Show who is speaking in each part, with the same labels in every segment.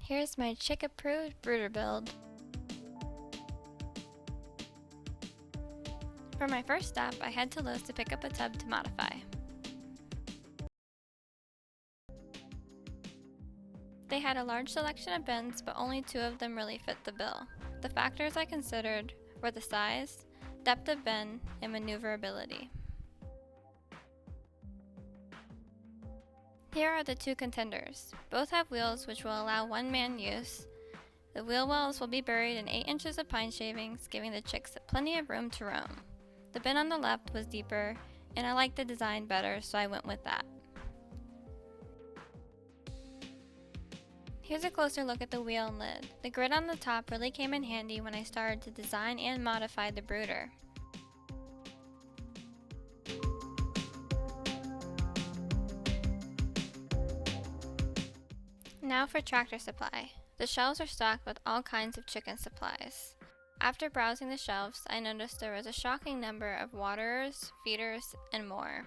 Speaker 1: Here's my chick-approved brooder build. For my first stop, I head to Lowe's to pick up a tub to modify. They had a large selection of bins, but only 2 of them really fit the bill. The factors I considered were the size, depth of bin, and maneuverability. Here are the 2 contenders. Both have wheels which will allow one-man use. The wheel wells will be buried in 8 inches of pine shavings, giving the chicks plenty of room to roam. The bin on the left was deeper, and I liked the design better, so I went with that. Here's a closer look at the wheel and lid. The grid on the top really came in handy when I started to design and modify the brooder. Now for tractor supply. The shelves are stocked with all kinds of chicken supplies. After browsing the shelves, I noticed there was a shocking number of waterers, feeders, and more.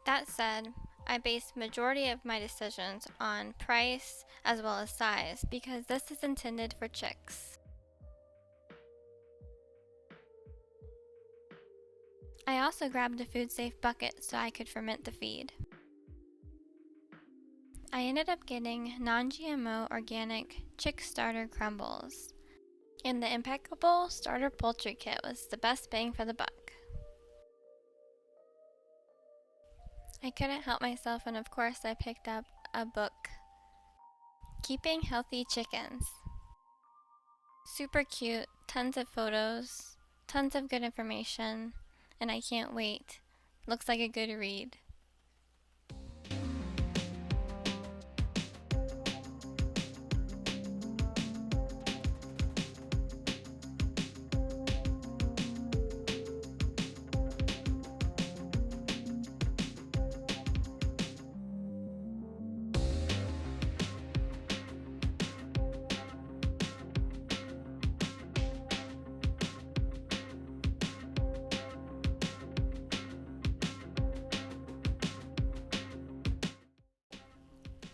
Speaker 1: That said, I based majority of my decisions on price as well as size because this is intended for chicks. I also grabbed a food-safe bucket so I could ferment the feed. I ended up getting non-GMO organic chick starter crumbles, and the impeccable starter poultry kit was the best bang for the buck. I couldn't help myself, and of course I picked up a book, Keeping Healthy Chickens. Super cute, tons of photos, tons of good information, and I can't wait. Looks like a good read.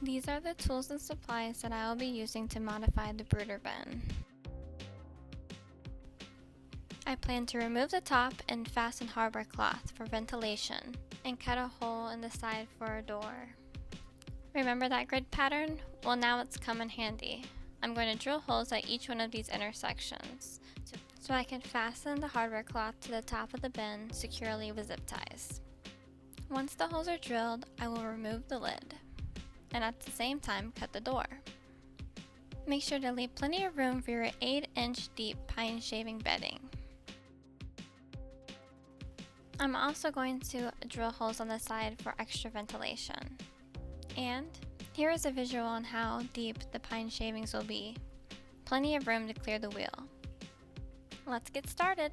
Speaker 1: These are the tools and supplies that I will be using to modify the brooder bin. I plan to remove the top and fasten harbor cloth for ventilation and cut a hole in the side for a door. Remember that grid pattern? Well, now it's come in handy. I'm going to drill holes at each one of these intersections so I can fasten the hardware cloth to the top of the bin securely with zip ties. Once the holes are drilled, I will remove the lid and at the same time cut the door. Make sure to leave plenty of room for your 8-inch deep pine shaving bedding. I'm also going to drill holes on the side for extra ventilation. And here is a visual on how deep the pine shavings will be. Plenty of room to clear the wheel. Let's get started.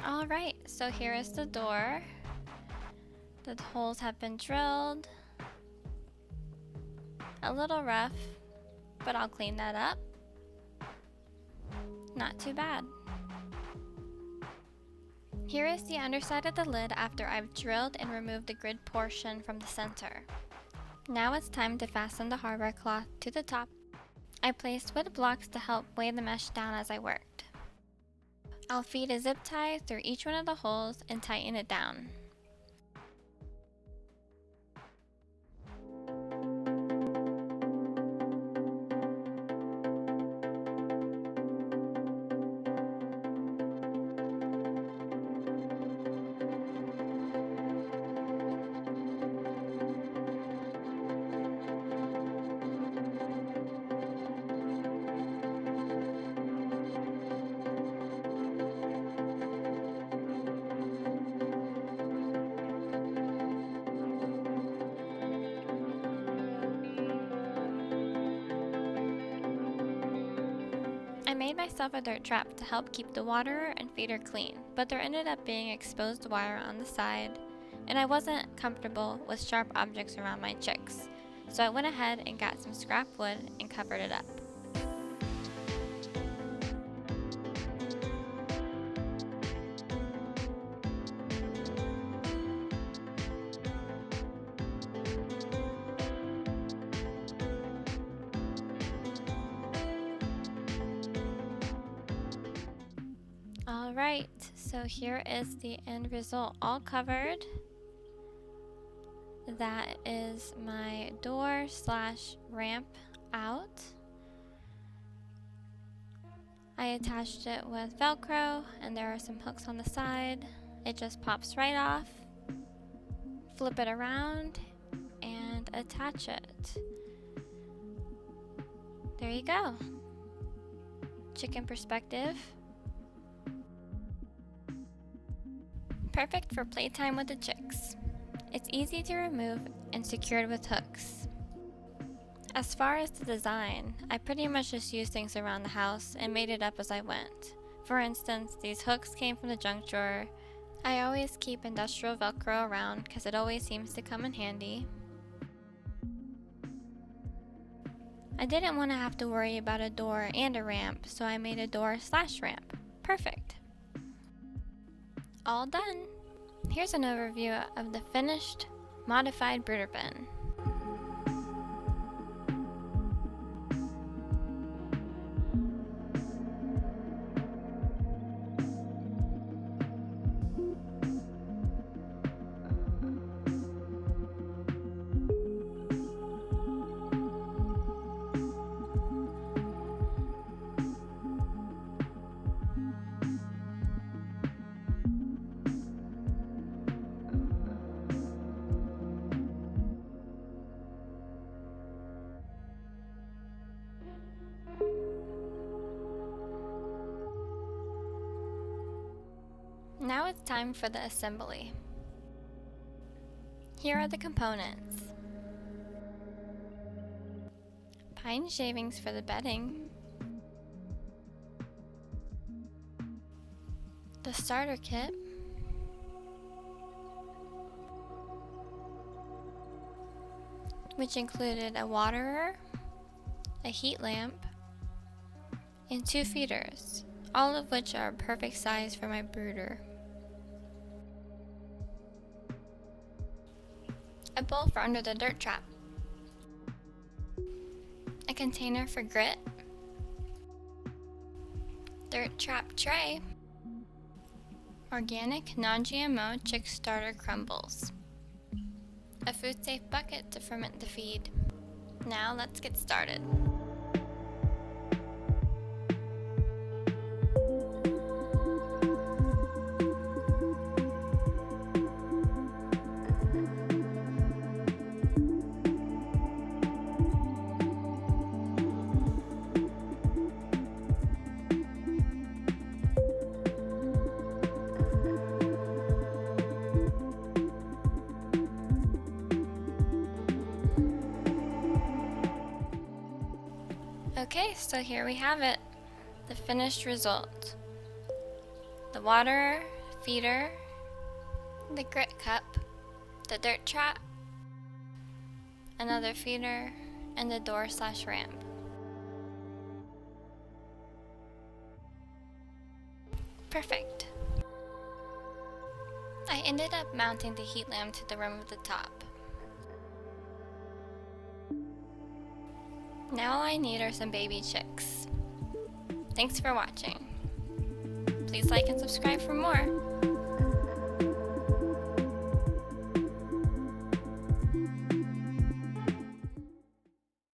Speaker 1: Alright, so here is the door. The holes have been drilled. A little rough, but I'll clean that up. Not too bad. Here is the underside of the lid after I've drilled and removed the grid portion from the center. Now it's time to fasten the hardware cloth to the top. I placed wood blocks to help weigh the mesh down as I worked. I'll feed a zip tie through each one of the holes and tighten it down. made myself a dirt trap to help keep the waterer and feeder clean, but there ended up being exposed wire on the side, and I wasn't comfortable with sharp objects around my chicks, so I went ahead and got some scrap wood and covered it up. Alright, so here is the end result, all covered. That is my door / ramp out. I attached it with Velcro, and there are some hooks on the side. It just pops right off. Flip it around and attach it. There you go. Chicken perspective. Perfect for playtime with the chicks. It's easy to remove and secured with hooks. As far as the design, I pretty much just used things around the house and made it up as I went. For instance, these hooks came from the junk drawer. I always keep industrial Velcro around because it always seems to come in handy. I didn't want to have to worry about a door and a ramp, so I made a door / ramp. Perfect. All done. Here's an overview of the finished, modified brooder bin. Now it's time for the assembly. Here are the components. Pine shavings for the bedding. The starter kit. Which included a waterer, a heat lamp, and 2 feeders, all of which are perfect size for my brooder. A bowl for under the dirt trap. A container for grit. Dirt trap tray. Organic non-GMO chick starter crumbles. A food safe bucket to ferment the feed. Now let's get started. Okay, so here we have it, the finished result. The waterer, feeder, the grit cup, the dirt trap, another feeder, and the door / ramp. Perfect. I ended up mounting the heat lamp to the rim of the top. Now all I need are some baby chicks. Thanks for watching. Please like and subscribe for more.